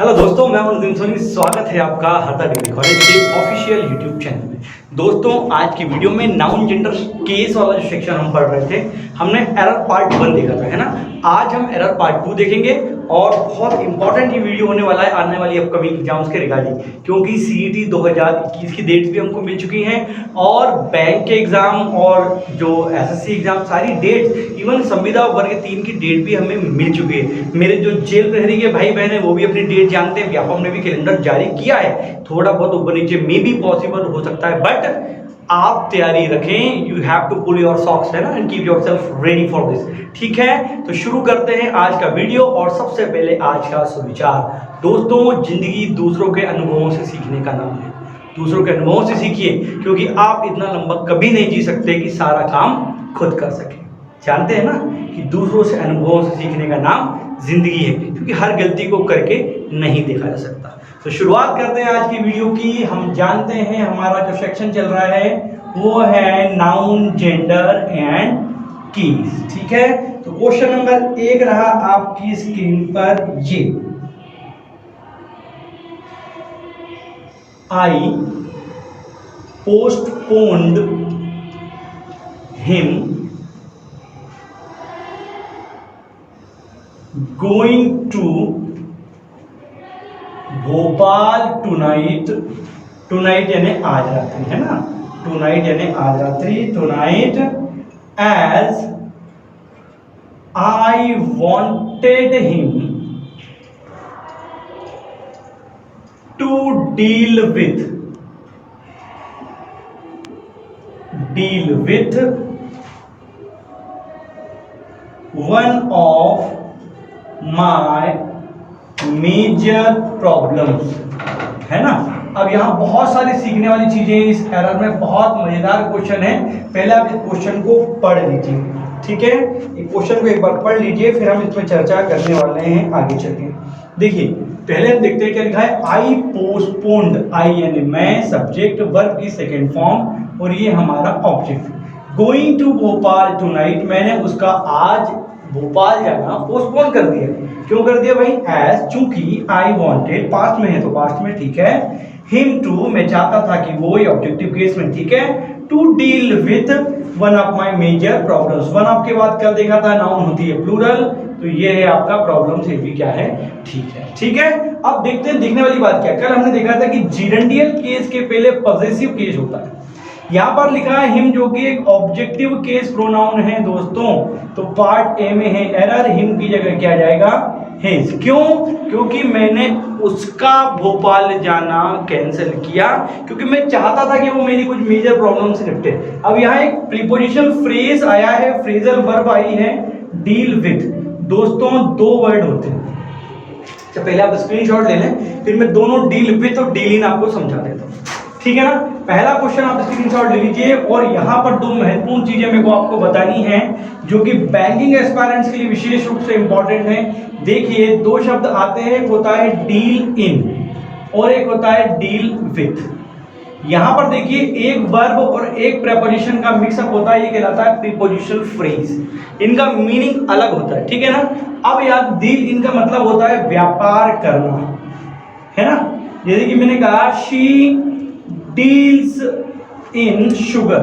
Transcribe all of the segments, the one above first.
Hello दोस्तों, मैं अनुदिन सोनी। स्वागत है आपका हरदा डिग्री कॉलेज के ऑफिशियल यूट्यूब चैनल में। दोस्तों, आज की वीडियो में नाउन जेंडर केस वाला जो सेक्शन हम पढ़ रहे थे, हमने एरर पार्ट 1 देखा था, है ना। आज हम एरर पार्ट 2 देखेंगे और बहुत इंपॉर्टेंट ये वीडियो होने वाला है आने वाली अपकमिंग एग्जाम्स के रिगार्डिंग, क्योंकि सीईटी 2021 की डेट्स भी हमको मिल चुकी हैं और बैंक के एग्जाम और जो एसएससी एग्जाम सारी डेट्स, इवन संविदा वर्ग 3 की डेट भी हमें मिल चुकी है। मेरे जो जेल प्रहरी के भाई बहन है वो भी अपनी डेट जानते हैं। व्यापम ने भी कैलेंडर जारी किया है, थोड़ा बहुत ऊपर नीचे में भी पॉसिबल हो सकता है, बट आप तैयारी रखें। You have to pull your socks, है ना, and keep yourself ready for this. ठीक है, तो शुरू करते हैं आज का वीडियो। और सबसे पहले आज का सुविचार। दोस्तों, जिंदगी दूसरों के अनुभवों से सीखने का नाम है। दूसरों के अनुभवों से सीखिए, क्योंकि आप इतना लंबा कभी नहीं जी सकते कि सारा काम खुद कर सके। जानते हैं ना कि दूसरों से अनुभवों से सीखने का नाम जिंदगी है, क्योंकि हर गलती को करके नहीं देखा जा सकता। तो शुरुआत करते हैं आज की वीडियो की। हम जानते हैं हमारा जो सेक्शन चल रहा है वो है नाउन जेंडर एंड कीज। ठीक है, तो क्वेश्चन नंबर 1 रहा आपकी स्क्रीन पर ये। I postponed him going to Bhopal tonight. Tonight यानी आज रात्रि, है ना। टुनाइट यानी आज रात्रि, tonight, as I wanted him to deal with one of my major problems, है ना। अब यहाँ बहुत सारी सीखने वाली चीजें इस एरर में। बहुत मजेदार क्वेश्चन है। पहले आप इस क्वेश्चन को पढ़ लीजिए, ठीक है। इस क्वेश्चन को एक बार पढ़ लीजिए, फिर हम इसमें चर्चा करने वाले हैं आगे चलके। देखिए, पहले हम देखते हैं क्या लिखा है। आई पोस्टपोन्ड, आई यानी मैं, सब्जेक्ट, वर्ब की सेकेंड फॉर्म और ये हमारा object. Going to Bhopal tonight, मैंने उसका आज भोपाल जाना पोस्टपोन कर दिया। क्यों कर दिया भाई? एज, चूंकि आई वांटेड, पास्ट में है तो पास्ट में, ठीक है। हिम टू, मैं चाहता था कि वो, ये ऑब्जेक्टिव केस में, ठीक है। To deal with one of my major problems. One of के बाद क्या देखा था? नाउन होती है प्लूरल, तो ये है आपका प्रॉब्लम्स। ये भी क्या है? ठीक है, ठीक है। अब देखते हैं, देखने वाली बात क्या है। कल हमने देखा था कि जिरेंडियल केस के पहले पॉजेसिव केस होता है। यहाँ पर लिखा है हिम, जो कि एक ऑब्जेक्टिव केस प्रोनाउन है दोस्तों, तो पार्ट ए में है एरर। हिम की जगह क्या जाएगा? हिज। क्यों? क्योंकि मैंने उसका भोपाल जाना कैंसिल किया, क्योंकि मैं चाहता था कि वो मेरी कुछ मेजर प्रॉब्लम से निपटे। अब यहाँ एक प्रीपोजिशन फ्रेज आया है, फ्रेजल वर्ब आई है, डील विथ। दोस्तों, 2 वर्ड होते हैं। तो पहले आप स्क्रीनशॉट ले लें, फिर मैं दोनों डील विथ और डील इन आपको समझा देता हूँ, ठीक है ना। पहला क्वेश्चन आप स्क्रीनशॉट ले लीजिए। और यहाँ पर 2 महत्वपूर्ण चीजें मेरे को आपको बतानी है, जो कि बैंकिंग एस्पायरेंट्स के लिए विशेष रूप से इंपॉर्टेंट है। देखिए, 2 शब्द आते हैं, एक होता है डील इन और एक होता है डील विथ। यहाँ पर देखिए, एक वर्ब और एक प्रीपोजिशन का मिक्सअप होता है, ये कहलाता है प्रीपोजिशनल फ्रेज। इनका मीनिंग अलग होता है, ठीक है ना। अब यार, डील इन का मतलब होता है व्यापार करना, है ना। जैसे कि मैंने कहा, शी डील्स इन शुगर,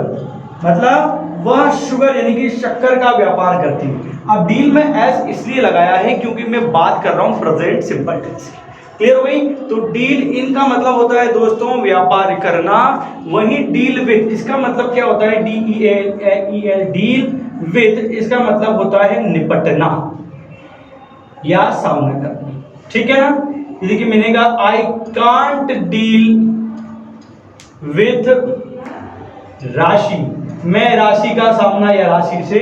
मतलब वह शुगर यानी कि शक्कर का व्यापार करती है। अब डील में एस इसलिए लगाया है क्योंकि मैं बात कर रहा हूं प्रेजेंट सिंपल टेंस की। क्लियर हो गई? तो डील इन का मतलब होता है दोस्तों व्यापार करना। वहीं डील विथ, इसका मतलब क्या होता है? DEAL, डील विथ, इसका मतलब होता है निपटना या सामना करना, ठीक है ना। जैसे कि मैंने कहा, आई कांट डील विथ राशि, मैं राशि का सामना या राशि से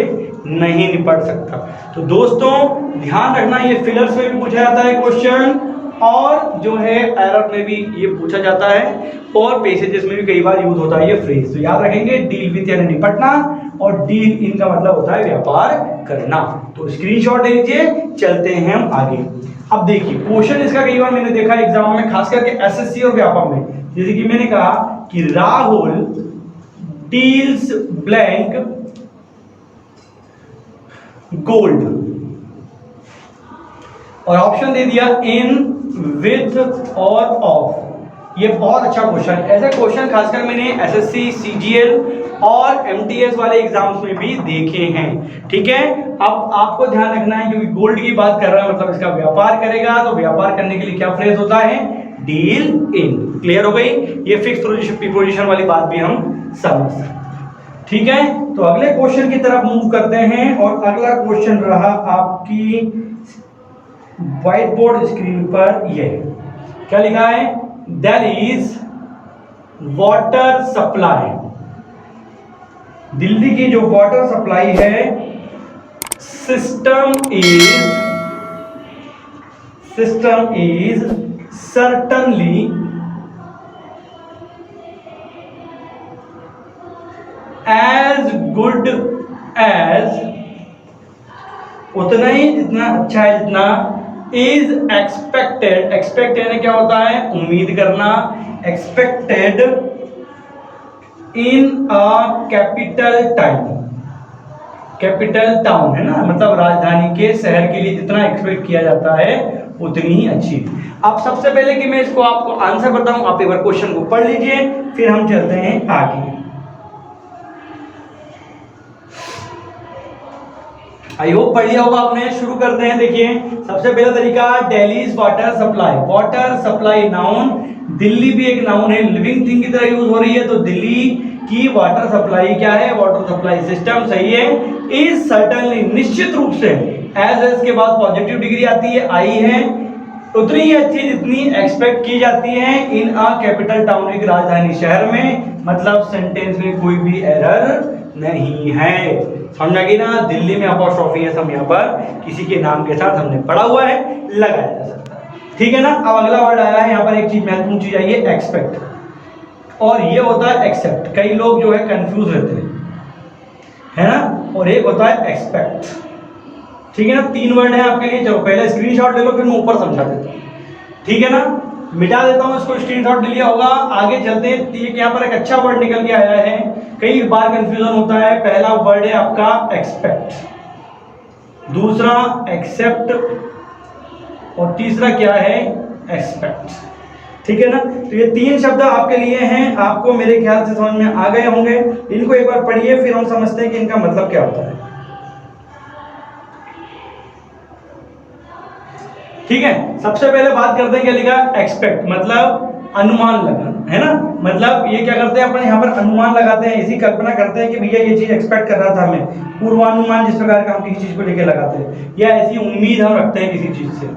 नहीं निपट सकता। तो दोस्तों ध्यान रखना, ये फिलर्स में भी पूछा जाता है क्वेश्चन, और जो है एरर में भी ये पूछा जाता है, और पैसेजेस में भी कई बार यूज होता है ये फ्रेज। तो याद रखेंगे, डील विथ यानी निपटना और डील इन का मतलब होता है व्यापार करना। तो स्क्रीनशॉट ले लीजिए, चलते हैं हम आगे। अब देखिए, क्वेश्चन इसका कई बार मैंने देखा एग्जाम में, खास करके एसएससी और व्यापम में। जैसे कि मैंने कहा कि राहुल डील्स ब्लैंक गोल्ड, और ऑप्शन दे दिया इन विथ और ऑफ। ये बहुत अच्छा क्वेश्चन है। ऐसे क्वेश्चन खासकर मैंने एसएससी, सीजीएल और एमटीएस वाले एग्जाम्स में भी देखे हैं। ठीक है, अब आपको ध्यान रखना है क्योंकि गोल्ड की बात कर रहा है, मतलब इसका व्यापार करेगा, तो व्यापार करने के लिए क्या फ्रेज होता है? Deal in. क्लियर हो गई? ये फिक्स प्रीपोजिशन वाली बात भी हम समझ सकते। ठीक है, तो अगले क्वेश्चन की तरफ मूव करते हैं और अगला क्वेश्चन रहा आपकी व्हाइट बोर्ड स्क्रीन पर। ये क्या लिखा है? Delhi is water supply. Delhi की जो वाटर सप्लाई है, system is certainly as good as, उतना ही जितना अच्छा है जितना is expected। expect यानी क्या होता है? उम्मीद करना। expected in a capital town है ना, मतलब राजधानी के शहर के लिए जितना एक्सपेक्ट किया जाता है उतनी ही अच्छी। अब सबसे पहले कि मैं इसको आपको आंसर बताऊं, आप एक बार क्वेश्चन को पढ़ लीजिए, फिर हम चलते हैं आगे। आई होप पढ़ लिया होगा आपने। शुरू करते हैं। देखिए, सबसे पहला तरीका, Delhi water supply. Water supply noun, Delhi भी एक नाउन है, लिविंग थिंग की तरह यूज हो रही है, तो दिल्ली की वाटर सप्लाई क्या है? Water supply system. सही है। इज सर्टेनली, निश्चित रूप से, एज के बाद पॉजिटिव डिग्री आती है, आई है, उतनी ही अच्छी जितनी एक्सपेक्ट की जाती है इन अ कैपिटल टाउन, एक राजधानी शहर में। मतलब सेंटेंस में कोई भी एरर नहीं है। समझा कि ना? दिल्ली में अपॉस्ट्रोफी है, हम यहाँ पर किसी के नाम के साथ हमने पढ़ा हुआ है, लगाया जा सकता है। ठीक है ना? अब अगला वर्ड आया है यहाँ पर, एक चीज महत्वपूर्ण चीज आई है, एक्सपेक्ट, और ये होता है एक्सेप्ट। कई लोग जो है कंफ्यूज रहते हैं, है ना? और एक होता है एक्सपेक्ट। ठीक है ना? 3 वर्ड है आपके लिए। चलो पहले स्क्रीनशॉट ले लो, फिर मैं ऊपर समझा देता हूँ। ठीक है ना? मिटा देता हूँ इसको, स्क्रीनशॉट ले लिया होगा। आगे चलते हैं। यहाँ पर एक अच्छा वर्ड निकल के आया है, कई बार कंफ्यूजन होता है। पहला वर्ड है आपका एक्सपेक्ट, दूसरा एक्सेप्ट, और तीसरा क्या है? एक्सपेक्ट। ठीक है ना? तो ये 3 शब्द आपके लिए हैं, आपको मेरे ख्याल से समझ में आ गए होंगे। इनको एक बार पढ़िए, फिर हम समझते हैं कि इनका मतलब क्या होता है। ठीक है, सबसे पहले बात करते हैं, क्या लिखा? एक्सपेक्ट, मतलब अनुमान लगाना, है ना? मतलब ये क्या करते हैं अपन यहाँ पर? अनुमान लगाते हैं, इसी कल्पना करते हैं कि भैया ये चीज एक्सपेक्ट कर रहा था हमें, पूर्वानुमान जिस प्रकार का हम किसी चीज को लेकर लगाते हैं, या ऐसी उम्मीद हम रखते हैं किसी चीज से।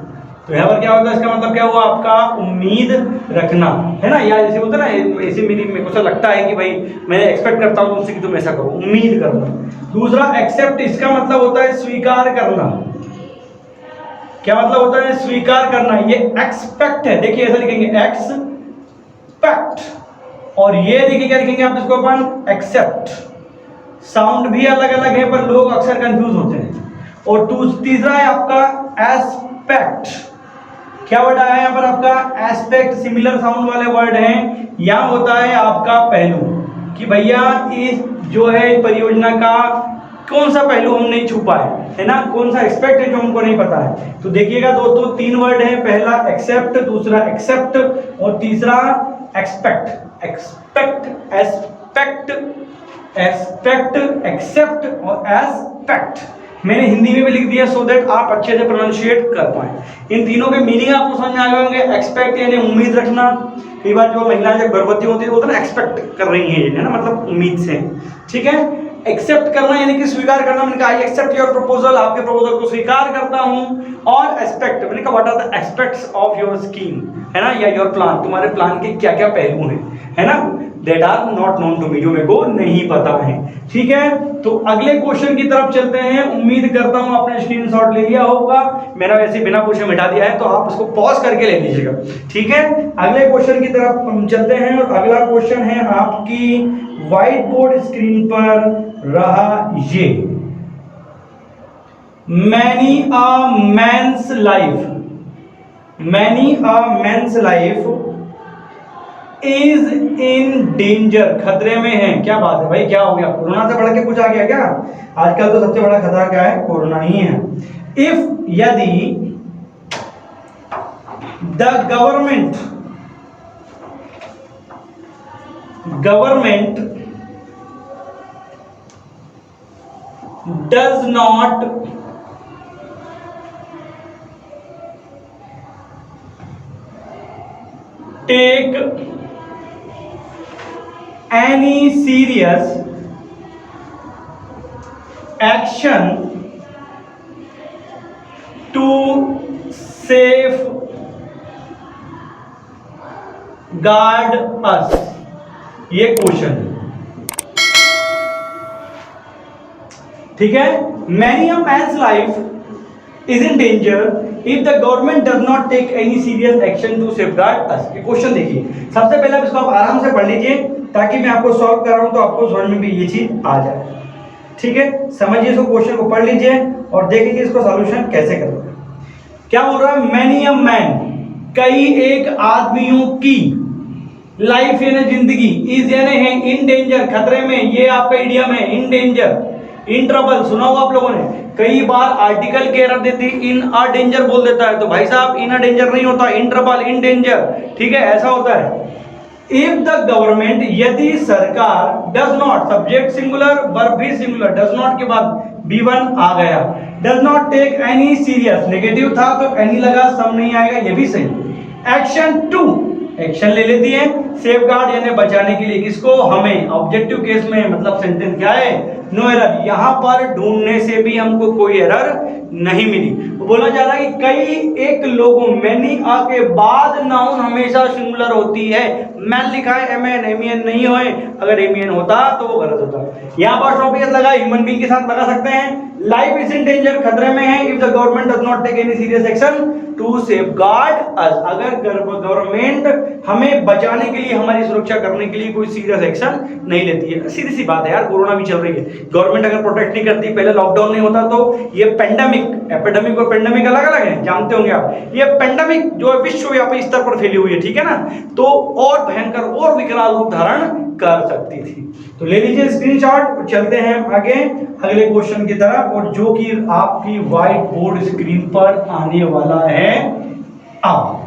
तो यहाँ पर क्या होता है? इसका मतलब क्या हुआ आपका? उम्मीद रखना, है ना? या जैसे होता है ना, ऐसे मेरे को लगता है कि भाई मैं एक्सपेक्ट करता हूँ तुमसे कि तुम ऐसा करो, उम्मीद करना। दूसरा एक्सेप्ट, इसका मतलब होता है स्वीकार करना। क्या मतलब होता है? स्वीकार करना। ये एक्सपेक्ट है, देखिए ऐसा लिखेंगे, एक्सपेक्ट, और ये देखिए क्या लिखेंगे आप इसको अपन? एक्सेप्ट। साउंड भी अलग अलग है, पर लोग अक्सर कंफ्यूज होते हैं। और तीसरा है आपका एस्पेक्ट। क्या वर्ड आया यहाँ पर आपका? एस्पेक्ट। सिमिलर साउंड वाले वर्ड हैं। यहाँ होता है आपका पहलू, कि भैया इस जो है परियोजना का कौन सा पहलू हम नहीं छुपा है ना? कौन सा एक्सपेक्ट है जो हमको नहीं पता है। तो देखिएगा दोस्तों, 3 वर्ड है, पहला एक्सेप्ट, दूसरा एक्सेप्ट, और तीसरा expect. Expect, aspect, expect, accept और एस्पेक्ट। मैंने हिंदी में भी लिख दिया सो दैट आप अच्छे से प्रोनाउंशिएट कर पाए। इन तीनों के मीनिंग आपको समझ में आ गए होंगे। एक्सपेक्ट यानी उम्मीद रखना। कई बार जो महिलाएं जब गर्भवती होती है वो तो एक्सपेक्ट कर रही है ना, मतलब उम्मीद से। ठीक है। एक्सेप्ट करना यानी कि स्वीकार करना, मैंने कहा आई एक्सेप्ट योर प्रपोजल, आपके प्रपोजल को स्वीकार करता हूं। और एस्पेक्ट, मैंने कहा what are the aspects of your scheme, है ना, या योर प्लान, तुम्हारे प्लान के क्या क्या पहलू हैं, है ना, that are not known to me, जो मेरे को नहीं पता है। ठीक है, तो अगले क्वेश्चन की तरफ चलते हैं। उम्मीद करता हूं आपने स्क्रीनशॉट ले लिया होगा, मैंने वैसे बिना पूछे मिटा दिया है, तो आप उसको पॉज करके ले लीजिएगा। ठीक है, अगले क्वेश्चन की तरफ हम चलते हैं और अगला क्वेश्चन है आपकी व्हाइट बोर्ड स्क्रीन पर रहा ये, many a man's life, many a man's life is in danger, खतरे में है। क्या बात है भाई, क्या हो गया, कोरोना से बढ़ के कुछ आ गया क्या? आजकल तो सबसे बड़ा खतरा क्या है, कोरोना ही है। इफ, यदि the government does not take any serious action to safeguard us. ये क्वेश्चन है, ठीक है। Many a man's life is in danger if the government does not take any serious action to safeguard us. ये question देखिए, सबसे पहले आप इसको आप आराम से पढ़ लीजिए ताकि मैं आपको सॉल्व कर रहा हूं तो आपको समझ में भी ये चीज आ जाए, ठीक है। समझिए इसको, क्वेश्चन को पढ़ लीजिए और देखिए इसको सॉल्यूशन कैसे करना है। क्या बोल रहा है? मैनी अ मैन, कई एक आदमियों की, लाइफ यानी जिंदगी, इज यानी है, इन डेंजर खतरे में, ये आपका इडियम है, इन डेंजर, इन ट्रबल सुना होगा आप लोगों ने। कई बार आर्टिकल की एरर देती इन अ डेंजर बोल देता है, तो भाई साहब इन अ डेंजर नहीं होता, इन ट्रबल, इन डेंजर, ठीक है, ऐसा होता है। इफ द गवर्नमेंट, यदि सरकार, does not, subject singular, verb भी सिंगुलर, डज नॉट के बाद B1 आ गया, does not take any serious, negative था तो एनी लगा, सब नहीं आएगा, ये भी सही। एक्शन टू, एक्शन ले लेती है, सेफगार्ड यानी बचाने के लिए, किसको? हमें। ऑब्जेक्टिव केस में मतलब सेंटेंस क्या है? No error. यहां पर ढूंढने से भी हमको कोई एरर नहीं मिली। वो बोलना चाह रहा है कि कई एक लोगों, मैनी आ के बाद नाउन हमेशा सिंगुलर होती है। मैन लिखा है एमएन, एमएन नहीं होए, अगर एमएन होता तो वो गलत होता। यहां पर टॉपिक लगा, ह्यूमन बीइंग के साथ लगा सकते हैं। लाइफ इज इन डेंजर, खतरे में है, if the government does not take any serious action to safeguard us, अगर गवर्नमेंट हमें बचाने के लिए, हमारी सुरक्षा करने के लिए कोई सीरियस एक्शन नहीं लेती है। सीधी सी बात है यार, कोरोना भी चल रही है, गवर्नमेंट अगर प्रोटेक्ट नहीं करती, पहले लॉकडाउन नहीं होता तो ये पेंडेमिक, एपिडेमिक और पेंडेमिक अलग अलग है, जानते होंगे आप। ये पेंडेमिक जो विश्वव्यापी स्तर पर फैली हुई है, ठीक है ना, तो और भयंकर और विकराल रूप धारण कर सकती थी। तो ले लीजिए स्क्रीनशॉट, चलते हैं आगे अगले क्वेश्चन की तरफ, और जो कि आपकी व्हाइट बोर्ड स्क्रीन पर आने वाला है अब।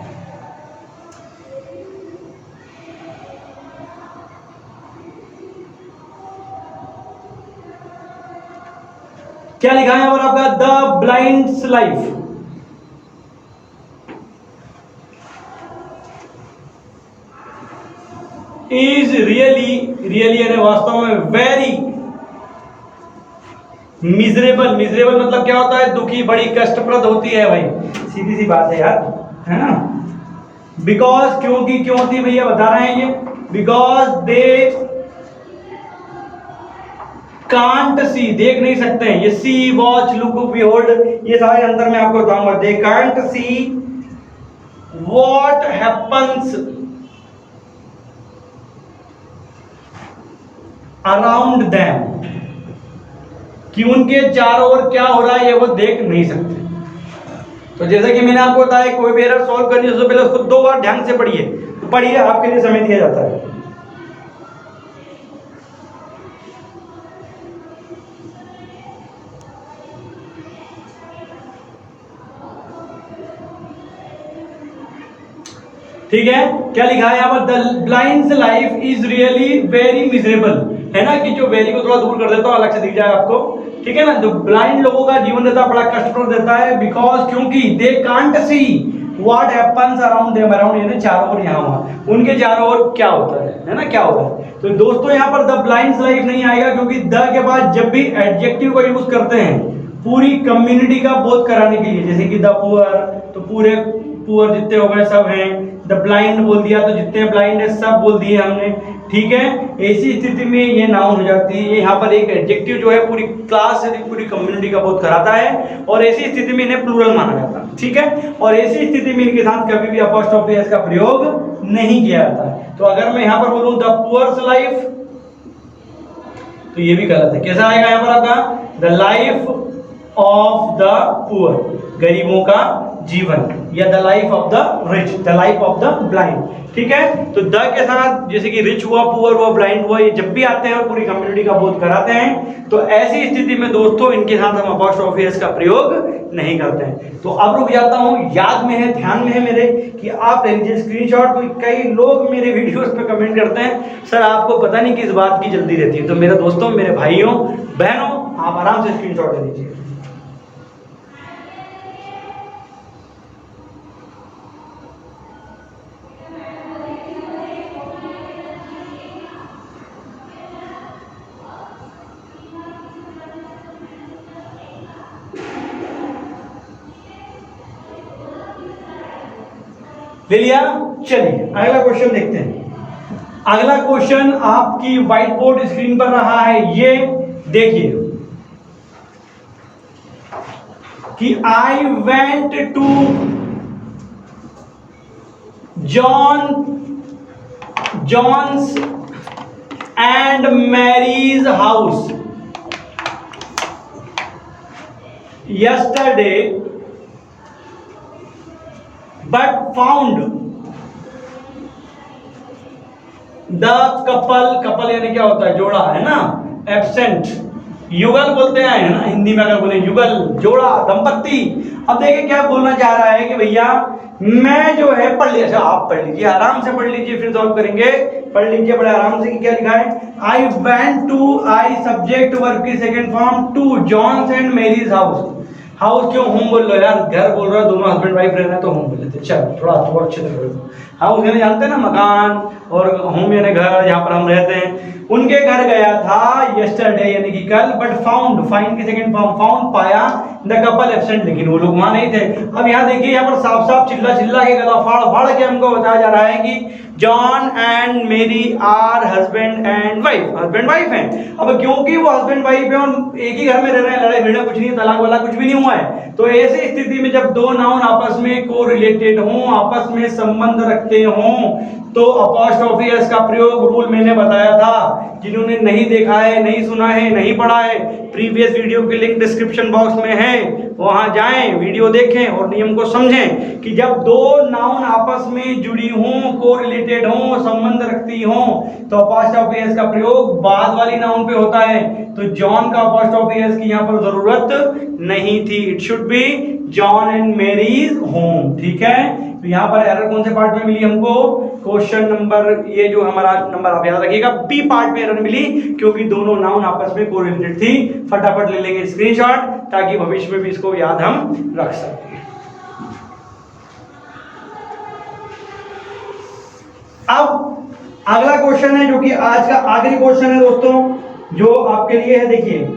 क्या लिखा है यहाँ पर आपका? The blinds life is really, really यानी वास्तव में, वेरी मिजरेबल, मिजरेबल मतलब क्या होता है? दुखी, बड़ी कष्टप्रद होती है भाई, सीधी सी बात है यार, है ना। बिकॉज, क्योंकि, क्यों थी भैया बता रहे हैं ये, बिकॉज दे कांट सी, देख नहीं सकते हैं, ये सी, वॉच, लुक, बिहोल्ड, ये सारे अंतर मैं आपको बताऊंगा। They can't see what happens around them, कि उनके चारों ओर क्या हो रहा है ये वो देख नहीं सकते। तो जैसे कि मैंने आपको बताया, कोई भी एरर सॉल्व करनी है उससे पहले उसको 2 बार ध्यान से पढ़िए, तो पढ़िए, आपके लिए समय दिया जाता है। ठीक है, क्या लिखा है यहाँ पर? The blinds life is really very miserable, है ना, कि जो वेरी को थोड़ा दूर कर देता हूं, अलग से दिख जाए आपको, ठीक है ना। जो ब्लाइंड लोगों का जीवन रहता है बड़ा कष्टप्रद रहता है, बिकॉज, क्योंकि, they can't see what happens around them, around यानी चारों ओर, यहाँ वहां, उनके चारों ओर क्या होता है ना, क्या होता है। तो दोस्तों यहाँ पर द ब्लाइंड्स लाइफ नहीं आएगा, क्योंकि द के बाद जब भी एडजेक्टिव का यूज करते हैं पूरी कम्युनिटी का बोध कराने के लिए, जैसे कि द पुअर, तो पूरे पुअर जितने हो गए सब हैं, द ब्लाइंड बोल दिया तो जितने ब्लाइंड है सब बोल दिए हमने, ठीक है। ऐसी स्थिति में ये नाउन हो जाती है, यहाँ पर एक एडजेक्टिव जो है पूरी क्लास से पूरी कम्युनिटी का बोध कराता है, और ऐसी स्थिति में इन्हें प्लूरल माना जाता है, ठीक है। और ऐसी स्थिति में इनके साथ कभी भी अपॉस्ट्रोफी एस का प्रयोग नहीं किया जाता है। तो अगर मैं यहाँ पर बोलूं द पुअर्स लाइफ, तो ये भी गलत है। कैसा आएगा यहाँ पर आपका? The life of the poor, गरीबों का जीवन। या the life of the rich, the life of the blind. ठीक है, तो द के साथ जैसे कि रिच हुआ, पुअर हुआ, ब्लाइंड हुआ, ये जब भी आते हैं और पूरी कम्युनिटी का बोध कराते हैं, तो ऐसी स्थिति में दोस्तों इनके साथ हम अपॉस्ट्रोफी एस का प्रयोग नहीं करते हैं। तो अब रुक जाता हूँ, याद में है, ध्यान में है मेरे कि आप ले लीजिए स्क्रीनशॉट। कोई कई लोग मेरे वीडियोस पे कमेंट करते हैं सर आपको पता नहीं किस बात की जल्दी रहती है। तो मेरे दोस्तों, मेरे भाइयों बहनों, आप आराम से स्क्रीनशॉट ले लीजिए। ले लिया? चलिए अगला क्वेश्चन देखते हैं। अगला क्वेश्चन आपकी व्हाइट बोर्ड स्क्रीन पर रहा है, ये देखिए कि I went to John's and Mary's house yesterday but found the couple यानी क्या होता है, जोड़ा है ना, एब्सेंट, युगल बोलते हैं है ना हिंदी में, अगर बोले युगल, जोड़ा, दंपत्ति। अब देखिए क्या बोलना चाह रहा है कि भैया मैं जो है पढ़ लिया। अच्छा आप पढ़ लीजिए, आराम से पढ़ लीजिए, फिर सॉल्व करेंगे। पढ़ लीजिए बड़े आराम से कि क्या लिखा है। I went to, I subject verb की second form, to John's and Mary's house. House क्यों, होम बोल लो यार, घर बोल रहा है, दोनों हस्बैंड वाइफ रहना है तो होम बोल लेते। चलो थोड़ा और अच्छे से बोलो। हाउस यानी जानते हैं ना मकान, और होम यानी घर, जहाँ पर हम रहते हैं। उनके घर गया था यस्टरडे यानी कि कल, बट फाउंड, फाइंड की सेकंड फॉर्म, फाउंड पाया, द कपल एब्सेंट, लेकिन वो लोग वहां नहीं थे। अब यहाँ देखिए, यहाँ पर साफ साफ चिल्ला चिल्ला के गला फाड़ फाड़ के हमको बताया जा रहा है कि John and Mary are husband and wife, husband wife हैं। अब क्योंकि वो हस्बैंड वाइफ है और एक ही घर में रह रहे हैं, लड़ाई भिड़ा कुछ नहीं, तलाक वाला कुछ भी नहीं हुआ है, तो ऐसी स्थिति में जब दो नाउन आपस में को रिलेटेड हों, आपस में संबंध रखते हों, तो अपॉस्ट्रोफी एस का प्रयोग रूल मैंने बताया था। जिन्होंने नहीं देखा है, नहीं सुना है, नहीं पढ़ा है, प्रीवियस वीडियो की लिंक डिस्क्रिप्शन बॉक्स में है, वहां जाएं, वीडियो देखें और नियम को समझें कि जब दो नाउन आपस में जुड़ी हों, को रिलेटेड हों, संबंध रखती हों, तो अपॉस्ट्रोफी एस का प्रयोग बाद वाली नाउन पे होता है। तो जॉन का अपॉस्ट्रोफी एस की यहाँ पर जरूरत नहीं थी। It should be John and Mary's home. ठीक है, तो यहाँ पर एरर कौन से पार्ट में मिली हमको? क्वेश्चन नंबर, ये जो हमारा नंबर आप याद रखिएगा, बी पार्ट में एरर मिली, क्योंकि दोनों नाउन आपस में कोरिलेटेड थी। फटाफट ले लेंगे स्क्रीनशॉट ताकि भविष्य में भी इसको याद हम रख सकें। अब अगला क्वेश्चन है जो कि आज का आखिरी क्वेश्चन है दोस्तों, जो आपके लिए है। देखिए,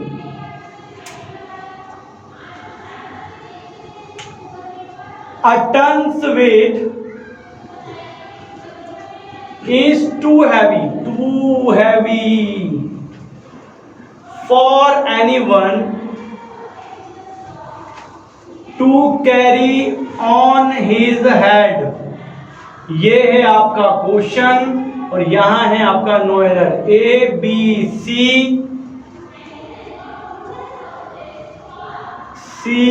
a ton's weight is too heavy for anyone to carry on his head। ये है आपका क्वेश्चन और यहां है आपका no error. A B C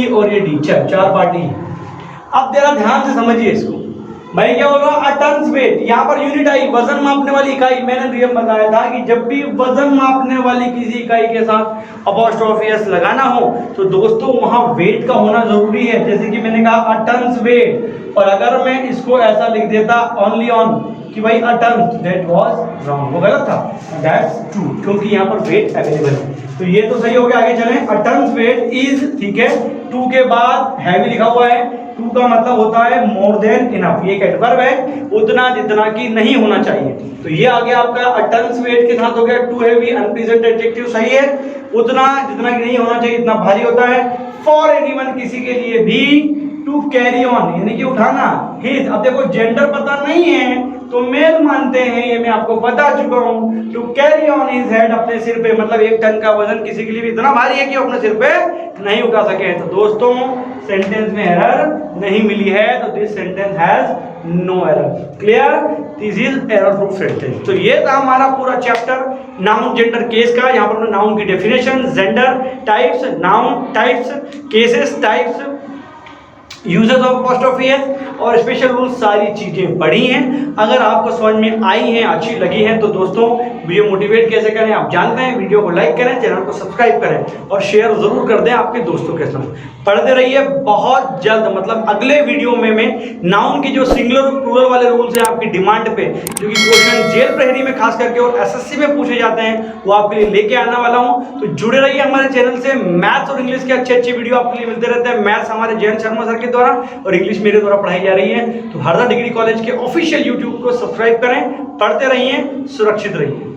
और ये डी, चार पार्टी। अब जरा ध्यान से समझिए इसको। मैं क्या बोल रहा हूं, टन्स वेट, यहाँ पर यूनिट आई, वजन मापने वाली इकाई। मैंने नियम बताया था कि जब भी वजन मापने वाली किसी इकाई के साथ अपॉस्ट्रोफी एस लगाना हो तो दोस्तों वहां वेट का होना जरूरी है। जैसे कि मैंने कहा टन्स वेट, और अगर मैं इसको ऐसा लिख देता ओनली ऑन कि भाई a ton, that was wrong, वो गलत था, दैट्स ट्रू, क्योंकि यहाँ पर वेट अवेलेबल है। तो ये तो सही हो गया। आगे चलें, अ टन्स वेट इज, ठीक है, टू के बाद हैवी लिखा हुआ है। टू का मतलब होता है मोर देन इनफ, ये एक एडवर्ब है, उतना जितना कि नहीं होना चाहिए। तो ये आ गया आपका अ टन्स वेट के साथ हो गया टू हैवी, अनप्लीजेंट एडजेक्टिव सही है। उतना जितना कि नहीं होना चाहिए, इतना भारी होता है। फॉर एनीवन, किसी के लिए भी। टू कैरी ऑन यानी कि उठाना, हिज। अब देखो जेंडर पता नहीं है तो मेल मानते हैं, ये मैं आपको बता चुका हूं। To carry on his head, अपने सिर पे, मतलब 1 टन का वजन किसी के लिए भी इतना भारी है कि अपने सिर पे नहीं उठा सके। तो दोस्तों सेंटेंस में एरर नहीं मिली है, तो this sentence has no error. Clear? This is error proof sentence. तो ये था हमारा पूरा चैप्टर नाउन जेंडर केस का। यहाँ पर नाउन की definition, gender types, noun types, cases types, uses of apostrophe S और स्पेशल रूल सारी चीजें पढ़ी हैं। अगर आपको समझ में आई हैं, अच्छी लगी हैं, तो दोस्तों वीडियो मोटिवेट कैसे करें आप जानते हैं। वीडियो को लाइक करें, चैनल को सब्सक्राइब करें और शेयर जरूर कर दें आपके दोस्तों के साथ। पढ़ते रहिए। बहुत जल्द मतलब अगले वीडियो में मैं नाउन की जो सिंगुलर और प्लूरल वाले रूल्स हैं आपकी डिमांड पे, जो कि क्वेश्चन जेल प्रहरी में खास करके और एसएससी में पूछे जाते हैं, वो आपके लिए लेके आने वाला हूं। तो जुड़े रहिए हमारे चैनल से। मैथ्स और इंग्लिश के अच्छे वीडियो आपके लिए मिलते रहते हैं। मैथ्स हमारे जयंत शर्मा सर के द्वारा और इंग्लिश मेरे द्वारा पढ़ाई जा रही है। तो हरदा डिग्री कॉलेज के ऑफिशियल यूट्यूब को सब्सक्राइब करें, पढ़ते रहिए, सुरक्षित रहिए।